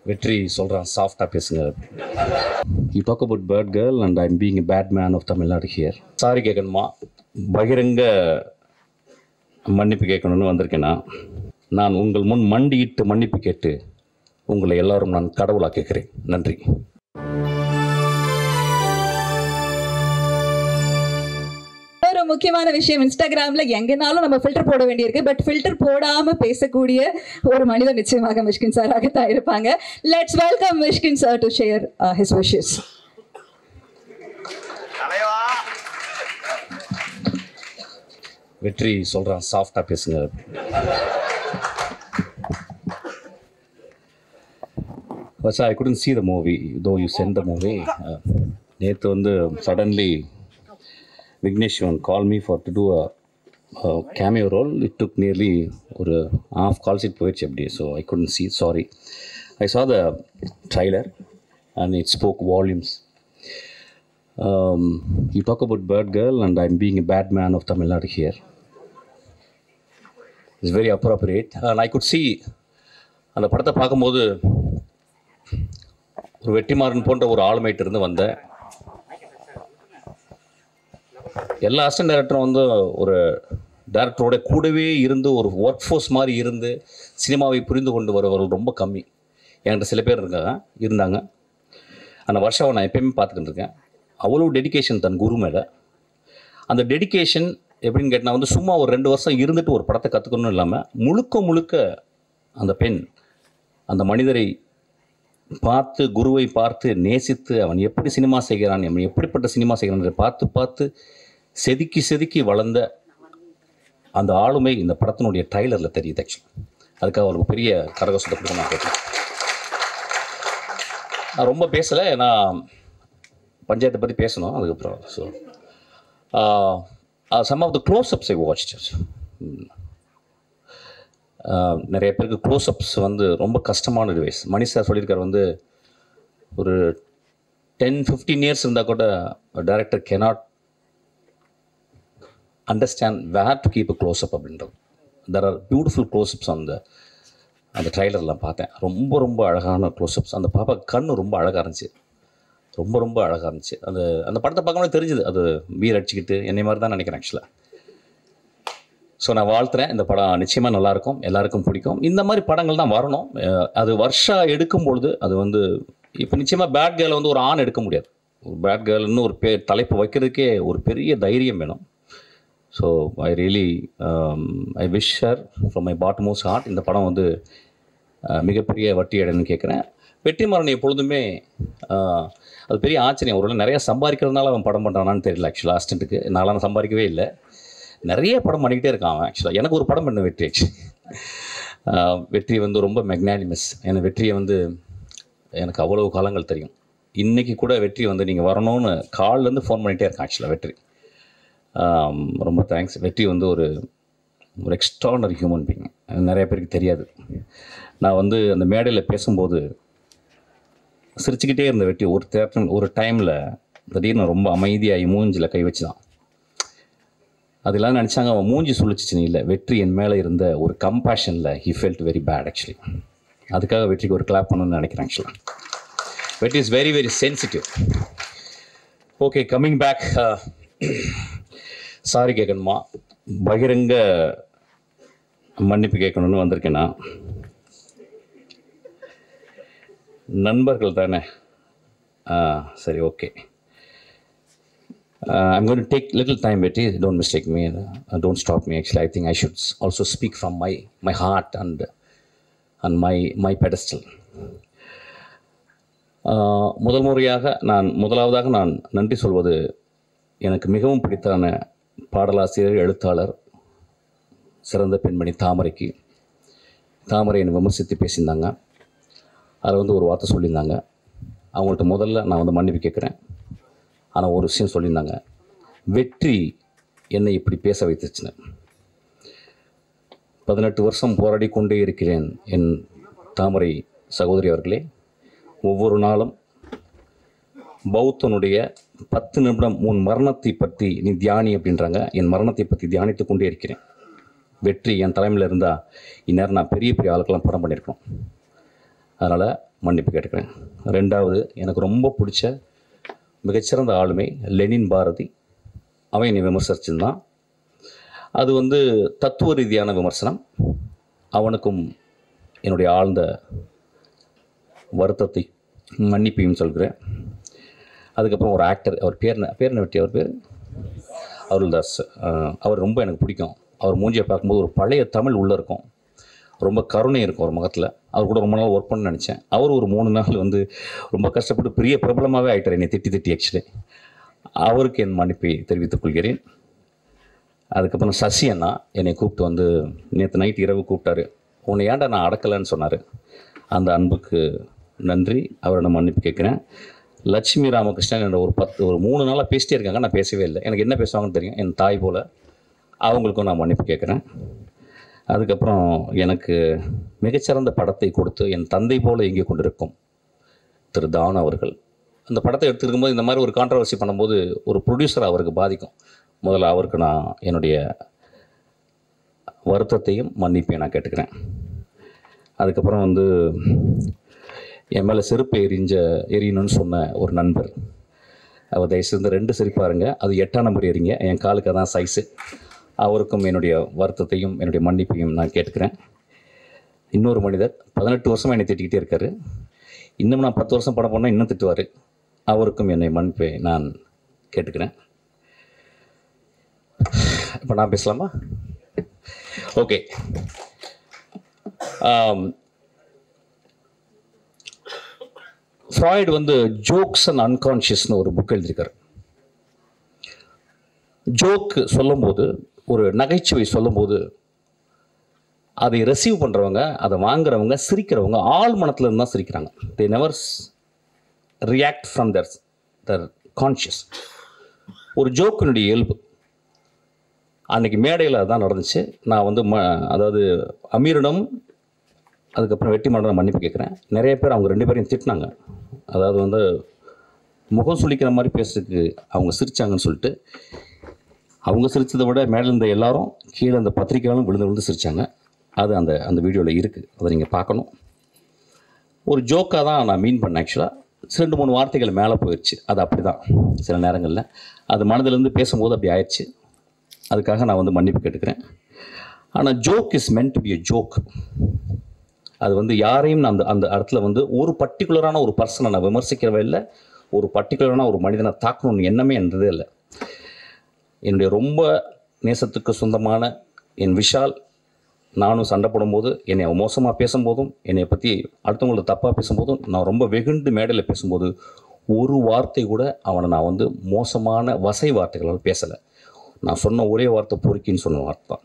வெற்றி சொல்கிறான் சாஃப்டாக பேசுங்க. You talk about bad girl and I'm being a bad man of Tamil Nadu here. Sorry கேட்கணுமா, பகிரங்க மன்னிப்பு கேட்கணும்னு வந்திருக்கேன்னா, நான் உங்கள் முன் மண்டியிட்டு மன்னிப்பு கேட்டு உங்களை எல்லாரும் நான் கடவுளாக கேட்குறேன். நன்றி. ஒரு முக்கியமான விஷயம், இன்ஸ்டாகிராம்ல எங்கனாலும் நம்ம ஃபில்டர் போட வேண்டியிருக்கு. பட் ஃபில்டர் போடாம பேசக்கூடிய ஒரு மனிதர் நிச்சயமாக மிஷ்கின் சாராக தான் இருப்பாங்க. Let's welcome Mysskin sir to share his wishes. வெற்றி சொல்கிறான் சாஃப்டாக பேசுங்க. I couldn't see the movie, though you sent the movie. நேற்று வந்து suddenly Vignesh called me to do a cameo role. It took nearly ஒரு half calls it போயிடுச்சு அப்படி. So I couldn't see, sorry. I saw the trailer and it spoke volumes. You talk about Bird Girl and I'm being a bad man of Tamil Nadu here. It's very appropriate. And I could see அந்த படத்தை பார்க்கும்போது ஒரு வெற்றிமாறன் போன்ற ஒரு ஆளுமைட்டு இருந்து வந்த எல்லா assistant டைரக்டரும் வந்து ஒரு டைரக்டரோட கூடவே இருந்து ஒரு ஒர்க் ஃபோர்ஸ் மாதிரி இருந்து சினிமாவை புரிந்து கொண்டு வருவர்கள் ரொம்ப கம்மி. என்கிட்ட சில பேர் இருந்தாங்க. அந்த வருஷம் நான் எப்பயுமே பார்த்துக்கிட்டு இருக்கேன். அவ்வளோ டெடிக்கேஷன் தன் குரு மேலே. அந்த டெடிக்கேஷன் எப்படின்னு கேட்டால் வந்து சும்மா ஒரு 2 வருஷம் இருந்துட்டு ஒரு படத்தை கற்றுக்கணும் இல்லாமல் முழுக்க அந்த பெண் அந்த மனிதரை பார்த்து, குருவை பார்த்து நேசித்து, அவன் எப்படி சினிமா செய்கிறான், அவன் எப்படிப்பட்ட சினிமா செய்கிறான் பார்த்து செதுக்கி வளர்ந்த அந்த ஆளுமை இந்த படத்தினுடைய ட்ரைலரில் தெரியுது. ஆக்சுவலி அதுக்காக அவருக்கு பெரிய கரகோஷத்தை கொடுக்க நான் கேட்டேன். நான் ரொம்ப பேசலை, நான் பஞ்சாயத்தை பற்றி பேசணும் அதுக்கப்புறம். So some of the closeups I watched. நிறைய பேருக்கு க்ளோஸ்அப்ஸ் வந்து ரொம்ப கஷ்டமான டிவைஸ். மணி சார் சொல்லியிருக்கார் வந்து ஒரு 10-15 இயர்ஸ் இருந்தால் கூட director cannot understand where to keep a closeup அப்படின்றது. தெர் ஆர் பியூட்டிஃபுல் க்ளோஸ்அப்ஸ் அந்த ட்ரைலர்லாம் பார்த்தேன். ரொம்ப அழகான க்ளோஸ்அப்ஸ். அந்த பாப்பா கண்ணு ரொம்ப அழகாக இருந்துச்சு, ரொம்ப அழகாக இருந்துச்சு. அந்த படத்தை பார்க்கும்போது தெரிஞ்சுது அது வீர் அடிச்சுக்கிட்டு என்னை மாதிரி தான் நினைக்கிறேன் ஆக்சுவலாக. ஸோ நான் வாழ்த்துறேன். இந்த படம் நிச்சயமாக நல்லாயிருக்கும், எல்லாருக்கும் பிடிக்கும். இந்த மாதிரி படங்கள் தான் வரணும். அது வருஷம் எடுக்கும்பொழுது அது வந்து இப்போ நிச்சயமாக பேட் கேர்ள் வந்து ஒரு ஆண் எடுக்க முடியாது. ஒரு பேட் கேர்ள்னு ஒரு தலைப்பு வைக்கிறதுக்கே ஒரு பெரிய தைரியம் வேணும். So I wish her from my bottommost heart. இந்த படம் வந்து மிகப்பெரிய வட்டி அடைன்னு கேட்குறேன். வெற்றிமாறன் எப்பொழுதுமே அது பெரிய ஆச்சரியம். ஒரு நிறையா சம்பாதிக்கிறதுனால அவன் படம் பண்ணுறானான்னு தெரியல. ஆக்சுவலாக அசிஸ்டண்ட்டுக்கு நான்லாம் சம்பாதிக்கவே இல்லை, நிறைய படம் பண்ணிக்கிட்டே இருக்கான் அவன். ஆக்சுவலாக எனக்கு ஒரு படம் பண்ண வெற்றி. வெற்றி வந்து ரொம்ப மெக்னானிமஸ். எனக்கு வெற்றியை வந்து எனக்கு அவ்வளவு காலங்கள் தெரியும். இன்றைக்கி கூட வெற்றி வந்து நீங்கள் வரணும்னு கால்லேருந்து ஃபோன் பண்ணிகிட்டே இருக்கான். ஆக்சுவலாக வெற்றி ரொம்ப தேங்க்ஸ். வெற்றி வந்து ஒரு எக்ஸ்ட்ரானரி ஹியூமன் பீயிங். நிறைய பேருக்கு தெரியாது. நான் வந்து அந்த மேடையில் பேசும்போது சிரிச்சுக்கிட்டே இருந்த வெற்றி ஒரு டைமில் திடீர்னு ரொம்ப அமைதியாகி மூஞ்சில் கை வச்சு தான். அதெல்லாம் நினச்சாங்க அவன் மூஞ்சி சொல்லிச்சின்னு இல்லை, வெற்றி என் மேலே இருந்த ஒரு கம்பேஷனில் he felt very bad actually. அதுக்காக வெற்றிக்கு ஒரு கிளாப் பண்ணணும்னு நினைக்கிறேன். ஆக்சுவலாக Vetri is very sensitive. Okay, coming back. Sorry கேட்கணுமா, பகிரங்க மன்னிப்பு கேட்கணும்னு வந்திருக்கேன்னா, நண்பர்கள் தானே. சரி, okay. I'm going to take little time, Betty. Don't mistake me. Don't stop me. Actually, I think I should also speak from my heart and my pedestal. முதலாவதாக நான் நன்றி சொல்வது எனக்கு மிகவும் பிடித்தான பாடலாசிரியர், எழுத்தாளர், சிறந்த பெண்மணி தாமரைக்கு. தாமரை என்னை விமர்சித்து பேசியிருந்தாங்க. அதில் வந்து ஒரு வார்த்தை சொல்லியிருந்தாங்க. அவங்கள்ட்ட முதல்ல நான் வந்து மன்னிப்பு கேட்குறேன். ஆனால் ஒரு விஷயம் சொல்லியிருந்தாங்க, வெற்றி என்னை இப்படி பேச வைத்துச்சுன்னு. 18 வருஷம் போராடி கொண்டே இருக்கிறேன் என் தாமரை சகோதரி அவர்களே. ஒவ்வொரு நாளும் பௌத்தனுடைய 10 நிமிடம் உன் மரணத்தை பற்றி நீ தியானி அப்படின்றாங்க. என் மரணத்தை பற்றி தியானித்து கொண்டே இருக்கிறேன். வெற்றி என் தலைமையில் இருந்தால் இந்நேரம் நான் பெரிய ஆளுக்கெல்லாம் படம் பண்ணியிருக்கோம். அதனால் மன்னிப்பு கேட்டுக்கிறேன். ரெண்டாவது, எனக்கு ரொம்ப பிடிச்ச மிகச்சிறந்த ஆளுமை லெனின் பாரதி. அவன் என்னை விமர்சிச்சிருந்தான். அது வந்து தத்துவ ரீதியான விமர்சனம். அவனுக்கும் என்னுடைய ஆழ்ந்த வருத்தத்தை மன்னிப்பையும் சொல்கிறேன். அதுக்கப்புறம் ஒரு ஆக்டர், அவர் பேர் வெட்டி, அவர் பேர் அருள்தாஸ். அவர் ரொம்ப எனக்கு பிடிக்கும். அவர் மூஞ்சியை பார்க்கும்போது ஒரு பழைய தமிழ் உள்ளே இருக்கும், ரொம்ப கருணை இருக்கும் ஒரு முகத்தில். அவர் கூட ரொம்ப நாள் ஒர்க் பண்ண நினச்சேன். அவர் ஒரு 3 நாள் வந்து ரொம்ப கஷ்டப்பட்டு பெரிய பிரபலமாகவே ஆகிட்டார், என்னை திட்டி ஆக்சுவலி. அவருக்கு என் மன்னிப்பை தெரிவித்துக் கொள்கிறேன். அதுக்கப்புறம் சசி அண்ணா என்னை கூப்பிட்டு வந்து நேற்று நைட் இரவு கூப்பிட்டாரு. உன்னை ஏன்டா நான் அடக்கலைன்னு சொன்னார். அந்த அன்புக்கு நன்றி, அவரோட மன்னிப்பு கேட்குறேன். லட்சுமி ராமகிருஷ்ணன் என்ற ஒரு 3 நாளாக பேசிட்டே இருக்காங்க, நான் பேசவே இல்லை. எனக்கு என்ன பேசுவாங்கன்னு தெரியும், என் தாய் போல். அவங்களுக்கும் நான் மன்னிப்பு கேட்குறேன். அதுக்கப்புறம் எனக்கு மிகச்சிறந்த படத்தை கொடுத்து என் தந்தை போல் இயங்கிக் கொண்டிருக்கும் திரு தானு அவர்கள். அந்த படத்தை எடுத்துருக்கும்போது இந்த மாதிரி ஒரு கான்ட்ரவர்சி பண்ணும்போது ஒரு ப்ரொடியூசர் அவருக்கு பாதிக்கும். முதல்ல அவருக்கு நான் என்னுடைய வருத்தத்தையும் மன்னிப்பையும் நான் கேட்டுக்கிறேன். அதுக்கப்புறம் வந்து என் மேலே செருப்பு எரியணும்னு சொன்ன ஒரு நண்பர், அவர் தயவுசெய்து 2 செருப்பாருங்க, அது 8ஆம் நம்பர் எறிங்க, என் காலுக்கு அதான் சைஸு. அவருக்கும் என்னுடைய வருத்தத்தையும் என்னுடைய மன்னிப்பையும் நான் கேட்டுக்கிறேன். இன்னொரு மனிதர் 18 வருஷமாக என்னை திட்டிக்கிட்டே இருக்கார். இன்னும் நான் 10 வருஷம் படம் பண்ணால் இன்னும் திட்டுவார். அவருக்கும் என்னை மன்னிப்பை நான் கேட்டுக்கிறேன். இப்போ நான் பேசலாமா? ஓகே. ஃப்ராய்டு வந்து ஜோக்ஸ் அண்ட் அன்கான்ஷியஸ்னு ஒரு புக் எழுதியிருக்காரு. ஜோக்கு சொல்லும்போது, ஒரு நகைச்சுவை சொல்லும்போது, அதை ரிசீவ் பண்ணுறவங்க, அதை வாங்குறவங்க, சிரிக்கிறவங்க ஆள் மனத்தில் இருந்து தான் சிரிக்கிறாங்க. They never react from their conscious. ஒரு ஜோக்கினுடைய இயல்பு. அன்றைக்கி மேடையில் அதுதான் நடந்துச்சு. நான் வந்து அதாவது அமீரிடம் அதுக்கப்புறம் வெற்றிமாறன் மன்னிப்பு கேட்குறேன். நிறைய பேர் அவங்க 2 பேரையும் திட்டினாங்க. அதாவது வந்து முகம் சுளிக்கிற மாதிரி பேசுறதுக்கு அவங்க சிரித்தாங்கன்னு சொல்லிட்டு, அவங்க சிரித்ததை விட மேலே இருந்த எல்லாரும் கீழே அந்த பத்திரிக்கையாலும் விழுந்து சிரித்தாங்க. அது அந்த வீடியோவில் இருக்குது, அதை நீங்கள் பார்க்கணும். ஒரு ஜோக்காக தான் நான் மீன் பண்ணேன். ஆக்சுவலாக 2-3 வார்த்தைகள் மேலே போயிடுச்சு. அது அப்படி தான் சில நேரங்களில் அது மனதிலேருந்து பேசும்போது அப்படி ஆயிடுச்சு. அதுக்காக நான் வந்து மன்னிப்பு கேட்டுக்கிறேன். ஆனால் joke is meant to be a joke. அது வந்து யாரையும் நான் அந்த இடத்துல வந்து ஒரு பர்டிகுலரான ஒரு பர்சனை நான் விமர்சிக்கிறவே இல்லை, ஒரு பர்டிகுலரான ஒரு மனிதனை தாக்கணும்னு எண்ணமே என்றதே இல்லை. என்னுடைய ரொம்ப நேசத்துக்கு சொந்தமான என் விஷால், நானும் சண்டை போடும்போது, என்னை மோசமாக பேசும்போதும், என்னை பற்றி அடுத்தவங்களுக்கு தப்பாக பேசும்போதும், நான் ரொம்ப வெகுண்டு மேடையில் பேசும்போது ஒரு வார்த்தை கூட அவனை நான் வந்து மோசமான வசை வார்த்தைகளால் பேசலை. நான் சொன்ன ஒரே வார்த்தை பொறுக்கின்னு சொன்ன வார்த்தை தான்.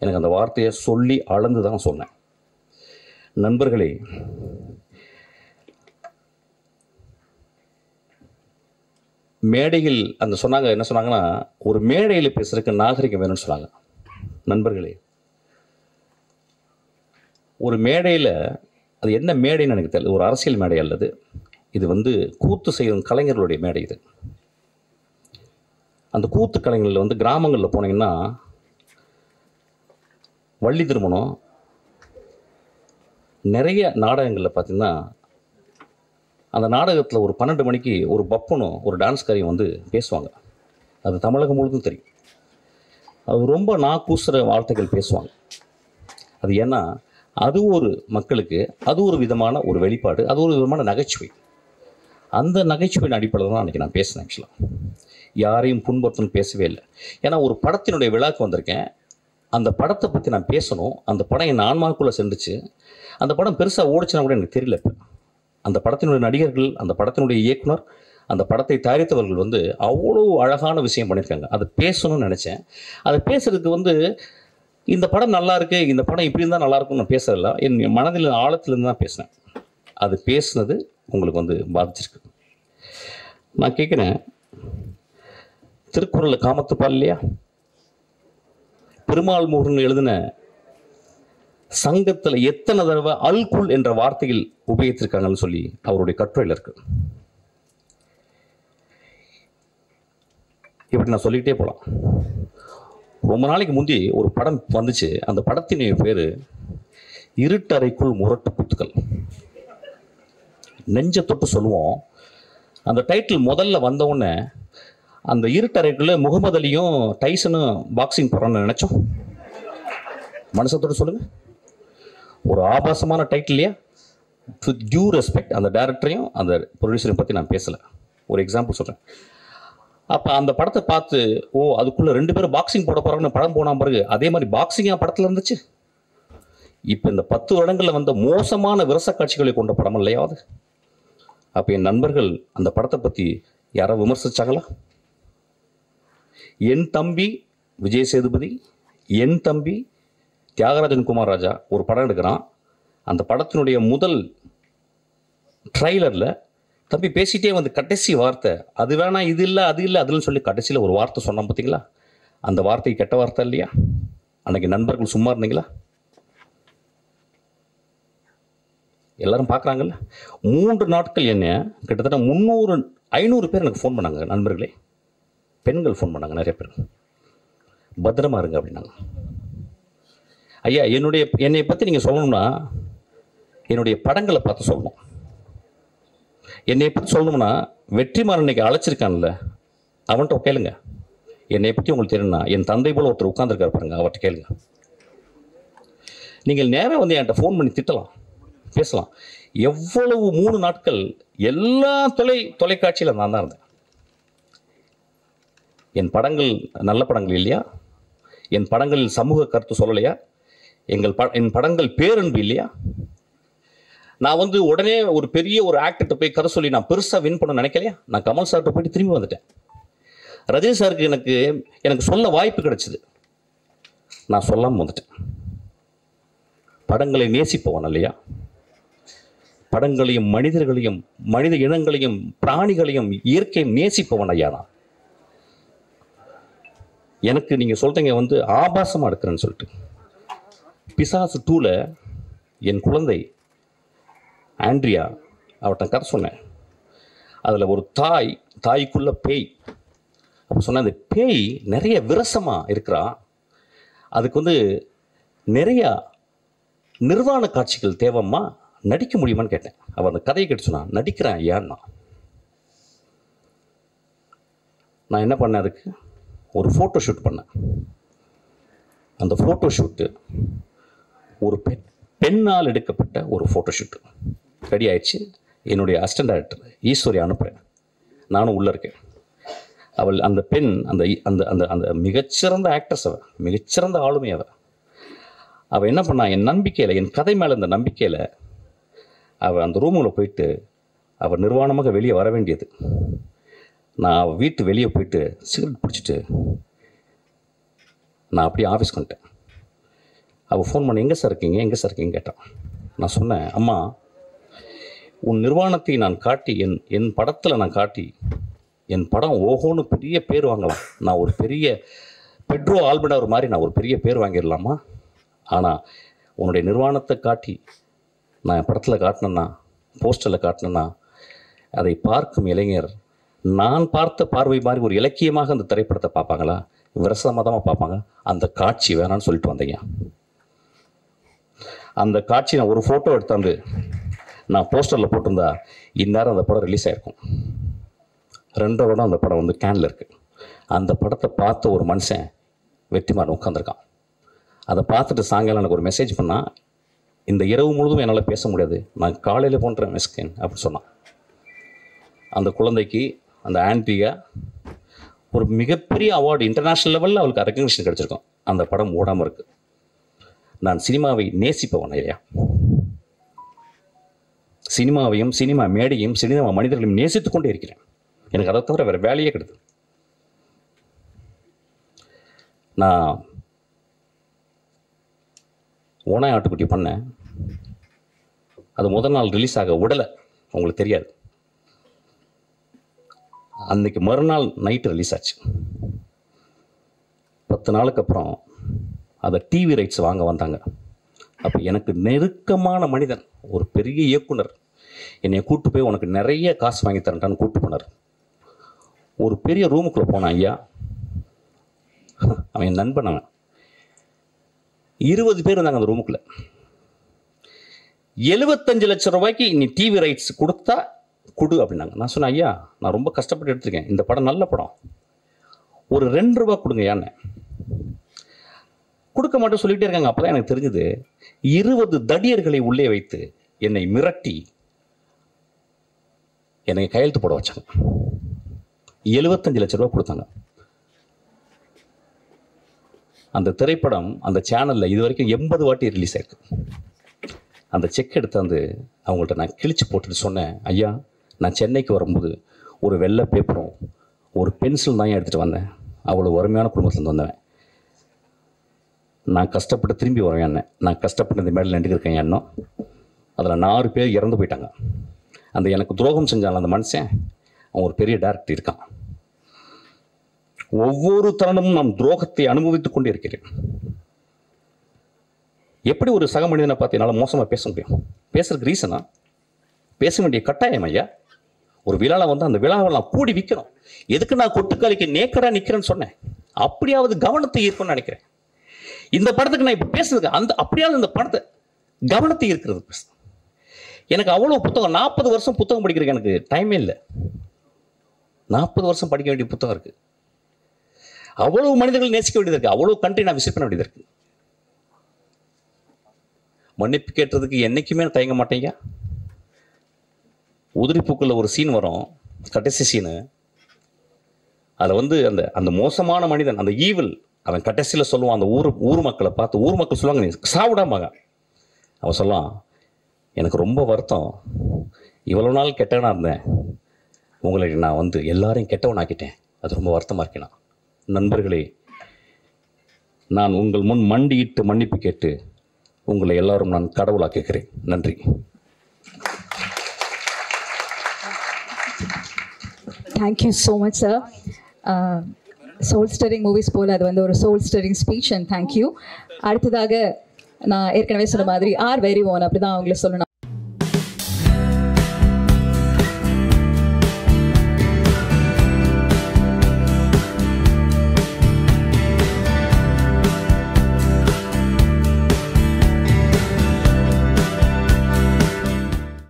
எனக்கு அந்த வார்த்தையை சொல்லி அளந்து தான் சொன்னேன். நண்பர்களே, மேடையில் சொன்னாங்க, என்ன சொன்னாங்கன்னா, ஒரு மேடையில் பேசுறதுக்கு நாகரிகம் வேணும்னு சொன்னாங்க. நண்பர்களே, ஒரு மேடையில், அது என்ன மேடைன்னு எனக்கு தெரியல, ஒரு அரசியல் மேடை அல்லது, இது வந்து கூத்து செய்யும் கலைஞர்களுடைய மேடை. இது அந்த கூத்து கலைஞர்களில் வந்து கிராமங்களில் போனீங்கன்னா வள்ளி திருமணம், நிறைய நாடகங்களில் பார்த்திங்கன்னா அந்த நாடகத்தில் ஒரு 12 மணிக்கு ஒரு பப்பனும் ஒரு டான்ஸ்காரியும் வந்து பேசுவாங்க. அது தமிழகம் முழுதும் தெரியும். அது ரொம்ப நாக்கூசுற வார்த்தைகள் பேசுவாங்க. அது ஏன்னா அது ஒரு மக்களுக்கு அது ஒரு விதமான ஒரு வெளிப்பாடு, அது ஒரு விதமான நகைச்சுவை. அந்த நகைச்சுவையின் அடிப்படையில் தான் அன்றைக்கி நான் பேசினேன். ஆக்சுவலாக யாரையும் புண்படுத்தணும்னு பேசவே இல்லை. ஏன்னா ஒரு படத்தினுடைய விழாக்கு வந்திருக்கேன், அந்த படத்தை பற்றி நான் பேசணும். அந்த படம் என் ஆன்மாவுக்குள்ளே சென்றுச்சு. அந்த படம் பெருசாக ஓடிச்சுன்னா கூட எனக்கு தெரியல. இப்போ அந்த படத்தினுடைய நடிகர்கள், அந்த படத்தினுடைய இயக்குனர், அந்த படத்தை தயாரித்தவர்கள் வந்து அவ்வளோ அழகான விஷயம் பண்ணியிருக்காங்க. அதை பேசணும்னு நினச்சேன். அதை பேசுறதுக்கு வந்து இந்த படம் நல்லா இருக்குது, இந்த படம் இப்படி இருந்தால் நல்லாயிருக்கும்னு நான் பேசல. என் மனதில் ஆழத்துலேருந்து தான் பேசினேன். அது பேசுனது உங்களுக்கு வந்து பாதிச்சிருக்கு. நான் கேட்குறேன், திருக்குறளில் காமத்துப்பால் இல்லையா, பெருமாள் முருகன் எழுதின சங்கத்தில் எத்தனை தடவை அல்குல் என்ற வார்த்தையில் உபயோகித்திருக்காங்கன்னு சொல்லி அவருடைய கட்டுரையில் இருக்கு. இப்படி நான் சொல்லிக்கிட்டே போகலாம். ரொம்ப நாளைக்கு முந்தி ஒரு படம் வந்துச்சு. அந்த படத்தின் பேர் இருட்டறைக்குள் முரட்டு குத்துக்கள். நெஞ்சை தொட்டு சொல்லுவோம். அந்த டைட்டில் முதல்ல வந்தவுடனே அந்த இருட்டறைக்குள்ளே முகமது அலியும் டைசனும் பாக்ஸிங் போகிறான்னு நினச்சோம். மனசத்தோடு சொல்லுங்கள். ஒரு ஆபாசமான டைட்டில் இல்லையா? வித் டியூ ரெஸ்பெக்ட் அந்த டைரக்டரையும் அந்த ப்ரொடியூசரையும் பற்றி நான் பேசலை, ஒரு எக்ஸாம்பிள் சொல்கிறேன். அப்போ அந்த படத்தை பார்த்து அதுக்குள்ளே 2 பேரும் பாக்ஸிங் போட போகிறாங்கன்னு படம் போன பிறகு அதே மாதிரி பாக்ஸிங்காக படத்தில் இருந்துச்சு. இப்போ இந்த 10 வருடங்களில் வந்த மோசமான விரச காட்சிகளை கொண்ட படம் இல்லையாவது. அப்போ என் நண்பர்கள் அந்த படத்தை பற்றி யாரோ விமர்சிச்சாங்களா? என் தம்பி விஜய் சேதுபதி, என் தம்பி தியாகராஜன் குமார் ராஜா ஒரு படம் எடுக்கிறான். அந்த படத்தினுடைய முதல் ட்ரைலரில் தம்பி பேசிகிட்டே வந்து கடைசி வார்த்தை அது வேணாம், இது இல்லை, அது இல்லை, அதுன்னு சொல்லி கடைசியில் ஒரு வார்த்தை சொன்னோம் பார்த்தீங்களா? அந்த வார்த்தை கெட்ட வார்த்தை இல்லையா? அன்றைக்கி நண்பர்கள் சும்மா இருந்தீங்களா? எல்லாரும் பார்க்குறாங்கல்ல. 3 நாட்கள் என்ன கிட்டத்தட்ட 500 பேர் எனக்கு ஃபோன் பண்ணாங்க. நண்பர்களே, பெண்கள் ஃபோன் பண்ணாங்க நிறைய பேர். பத்திரமா இருங்க அப்படின்னாங்க. ஐயா, என்னை பற்றி நீங்கள் சொல்லணும்னா என்னுடைய படங்களை பார்த்து சொல்லணும். என்னை பற்றி சொல்லணும்னா வெற்றிமாறன் இன்னைக்கு அழைச்சிருக்கான்ல, அவன்கிட்ட கேளுங்க. என்னை பற்றி உங்களுக்கு தெரியும்னா என் தந்தை போல் ஒருத்தர் உட்காந்துருக்காரு பாருங்க, அவர்கிட்ட கேளுங்க. நீங்கள் நேராக வந்து என்கிட்ட ஃபோன் பண்ணி திட்டலாம், பேசலாம். எவ்வளவு 3 நாட்கள் எல்லா தொலைக்காட்சியில் நான் தான் இருந்தேன். என் படங்கள் நல்ல படங்கள் இல்லையா? என் படங்களில் சமூக கருத்து சொல்லலையா? என் படங்கள் பேரன்பு இல்லையா? நான் வந்து உடனே ஒரு பெரிய ஒரு ஆக்டர்கிட்ட போய் கதை சொல்லி நான் பெருசாக வின் பண்ண நினைக்கலையா? நான் கமல் சார்கிட்ட போயிட்டு திரும்பி வந்துட்டேன். ரஜினி சாருக்கு எனக்கு சொல்ல வாய்ப்பு கிடைச்சிது, நான் சொல்லாமல் வந்துட்டேன். படங்களை நேசிப்பவன் இல்லையா? படங்களையும் மனிதர்களையும் மனித இனங்களையும் பிராணிகளையும் இயற்கையும் நேசிப்பவன் ஐயா நான். எனக்கு நீங்கள் சொல்கிறீங்க வந்து ஆபாசமாக எடுக்கிறேன்னு சொல்லிட்டு. பிசாசு 2ல என் குழந்தை ஆண்ட்ரியா அவட்ட கதை சொன்னேன். அதில் ஒரு தாய்க்குள்ள பேய். அப்போ சொன்னேன், அந்த பேய் நிறைய விரசமாக இருக்கிறா, அதுக்கு வந்து நிறையா நிர்வாண காட்சிகள் தேவைம்மா, நடிக்க முடியுமான்னு கேட்டேன். அவள் அந்த கதையை கேட்டு சொன்னான், நடிக்கிறேன் ஐயான்னா. நான் என்ன பண்ணேன், அதுக்கு ஒரு ஃபோட்டோ ஷூட் பண்ணேன். அந்த ஃபோட்டோ ஷூட்டு ஒரு பெண்ணால் எடுக்கப்பட்ட ஒரு ஃபோட்டோ ஷூட்டு ரெடி ஆயிடுச்சு. என்னுடைய அசிஸ்டன்ட் டைரக்டர் ஈஸ்வரி அனுப்புகிறேன், நானும் உள்ளே இருக்கேன். அவள் அந்த பெண் அந்த அந்த அந்த அந்த மிகச்சிறந்த ஆக்ட்ரஸ், அவள் மிகச்சிறந்த ஆளுமை. அவள் என்ன பண்ணா, என் நம்பிக்கையில், என் கதை மேலே இந்த நம்பிக்கையில் அவள் அந்த ரூமில் போயிட்டு அவள் நிர்வாணமாக வெளியே வர வேண்டியது. நான் அவள் வீட்டு வெளியே போயிட்டு சிகரெட் பிடிச்சிட்டு நான் அப்படியே ஆஃபீஸ்க்கு வந்துட்டேன். அவள் ஃபோன் பண்ணி எங்கே சார் இருக்கீங்க கேட்டான். நான் சொன்னேன், அம்மா, உன் நிர்வாணத்தை நான் காட்டி என் படத்தில் நான் காட்டி என் படம் ஓஹோன்னு பெரிய பேர் வாங்கலாம், நான் ஒரு பெரிய பெட்ரோ ஆல்பர்டர் மாதிரி நான் ஒரு பெரிய பேர் வாங்கிடலாமா? ஆனால் உன்னுடைய நிர்வாணத்தை காட்டி நான் என் படத்தில் காட்டினேன்னா, போஸ்டரில் காட்டினேன்னா, அதை பார்க்கும் இளைஞர் நான் பார்த்த பார்வை மாதிரி ஒரு இலக்கியமாக அந்த திரைப்படத்தை பார்ப்பாங்களா? விரசமதமாக பார்ப்பாங்க. அந்த காட்சி வேணான்னு சொல்லிட்டு வந்தீங்க. அந்த காட்சி நான் ஒரு ஃபோட்டோ எடுத்தாந்து நான் போஸ்டரில் போட்டிருந்தா இந்நேரம் அந்த படம் ரிலீஸ் ஆகிருக்கும். 2 வருடம் அந்த படம் வந்து கேனில் இருக்குது. அந்த படத்தை பார்த்த ஒரு மனுஷன் வெற்றிமாறன் உட்காந்துருக்கான். அதை பார்த்துட்டு சாயங்காலம் எனக்கு ஒரு மெசேஜ் பண்ணால், இந்த இரவு முழுதும் என்னால் பேச முடியாது, நான் காலையில் போன்றேன் மெஸ்கேன் அப்படின்னு சொன்னான். அந்த குழந்தைக்கு, அந்த ஆண்ட்ரியா, ஒரு மிகப்பெரிய அவார்டு இன்டர்நேஷ்னல் லெவலில் அவளுக்கு ரெக்கக்னிஷன் கிடச்சிருக்கும். அந்த படம் ஓடாமல் இருக்குது. நான் சினிமாவை நேசிப்பவன் இல்லையா? சினிமாவையும் சினிமா மேடையும் சினிமா மனிதர்களையும் நேசித்து கொண்டே இருக்கிறேன். எனக்கு அதை தவிர வேறு வேலையே கிடையாது. நான் ஓனாய் ஆட்டுக்குட்டி பண்ணேன். அது முதல் நாள் ரிலீஸ் ஆக விடலை, உங்களுக்கு தெரியாது. அன்றைக்கி மறுநாள் நைட்டு ரிலீஸ் ஆச்சு. 10 நாளுக்கு அப்புறம் அதை டிவி ரைட்ஸ் வாங்க வந்தாங்க. அப்போ எனக்கு நெருக்கமான மனிதன், ஒரு பெரிய இயக்குனர், என்னை கூப்பிட்டு போய் உனக்கு நிறைய காசு வாங்கி தரேன்டான்னு கூப்பிட்டு போனார். ஒரு பெரிய ரூமுக்குள்ளே போனான் ஐயா. அவன் என் நண்பன். அவன் 20 பேர் இருந்தாங்க அந்த ரூமுக்குள்ளே. 75 லட்சம் ரூபாய்க்கு நீ டிவி ரைட்ஸ் கொடுத்தா கொடு அப்படின்னாங்க. நான் சொன்னேன், ஐயா நான் ரொம்ப கஷ்டப்பட்டு எடுத்திருக்கேன், இந்த படம் நல்ல படம், ஒரு 2 ரூபா கொடுங்க. ஏன்னு கொடுக்க மாட்டேன் சொல்லிகிட்டே இருக்காங்க. அப்போ தான் எனக்கு தெரிஞ்சது 20 தடியர்களை உள்ளே வைத்து என்னை மிரட்டி என்னை கையெழுத்து போட வச்சாங்க. 75 லட்சம் ரூபா கொடுத்தாங்க. அந்த திரைப்படம் அந்த சேனலில் இது வரைக்கும் 80 வாட்டி ரிலீஸ் ஆயிருக்கு. அந்த செக் எடுத்தாந்து அவங்கள்ட்ட நான் கிழிச்சு போட்டுட்டு சொன்னேன், ஐயா நான் சென்னைக்கு வரும்போது ஒரு வெள்ளை பேப்பரும் ஒரு பென்சில் தான் எடுத்துகிட்டு வந்தேன், அவ்வளோ வறுமையான குடும்பத்துலேருந்து வந்தவன், நான் கஷ்டப்பட்டு திரும்பி வருவேன் என்ன, நான் கஷ்டப்பட்டு இந்த மேடையில் நின்றுருக்கேன் எண்ணம், அதில் 4 பேர் இறந்து போயிட்டாங்க. அந்த எனக்கு துரோகம் செஞ்சாலும் அந்த மனுஷன் அவன் ஒரு பெரிய டைரக்டர் இருக்கான். ஒவ்வொரு தருணமும் நாம் துரோகத்தை அனுபவித்துக் கொண்டே இருக்கிறேன். எப்படி ஒரு சக மனிதனை பார்த்து என்னால் மோசமாக பேச முடியும்? பேசுறதுக்கு ரீசனா பேச வேண்டிய கட்டாயம் ஐயா. ஒரு விழாவில் வந்து அந்த விழாவெல்லாம் கூடி விற்கணும். எதுக்கு நான் கொட்டுக்காலிக்கு நேக்கடாக நிற்கிறேன்னு சொன்னேன்? அப்படியாவது கவனத்தை ஈர்க்கணும்னு நினைக்கிறேன். இந்த படத்துக்கு நான் இப்போ பேசுறதுக்கு அப்படியாவது இந்த படத்தை கவனத்தை ஈர்க்கிறது பேச. எனக்கு அவ்வளோ புத்தகம், 40 வருஷம் புத்தகம் படிக்கிறதுக்கு எனக்கு டைமே இல்லை. 40 வருஷம் படிக்க வேண்டிய புத்தகம் இருக்குது. அவ்வளோ மனிதர்கள் நேசிக்க வேண்டியது இருக்குது. அவ்வளோ கண்ட்ரி நான் விசிட் பண்ண வேண்டியது இருக்குது. மன்னிப்பு கேட்டதுக்கு என்றைக்குமே நான் தயங்க மாட்டேங்க. உதிரிப்பூக்களில் ஒரு சீன் வரும், கடைசி சீனு. அதில் வந்து அந்த மோசமான மனிதன், அந்த ஈவில், அவன் கடைசியில் சொல்லுவான் அந்த ஊர் மக்களை பார்த்து. ஊர் மக்கள் சொல்லுவாங்க, நீ சாவிடாமாங்க. அவன் சொல்லுவான், எனக்கு ரொம்ப வருத்தம், இவ்வளோ நாள் கெட்டவனாக இருந்தேன், உங்களை நான் வந்து எல்லாரையும் கெட்டவனாக்கிட்டேன், அது ரொம்ப வருத்தமாக இருக்கேன். நண்பர்களே, நான் உங்கள் முன் மண்டியிட்டு மன்னிப்பு கேட்டு உங்களை எல்லாரும் நான் கடவுளாக்குகிறேன். நன்றி. Thank you so much sir. Soul stirring movies போல் அது வந்து ஒரு soul stirring speech, and thank you. அடுத்ததாக நான் ஏற்கனவே சொன்ன மாதிரி ஆர் வெரி ஓன் அப்படி தான் அவங்கள சொல்லணும்.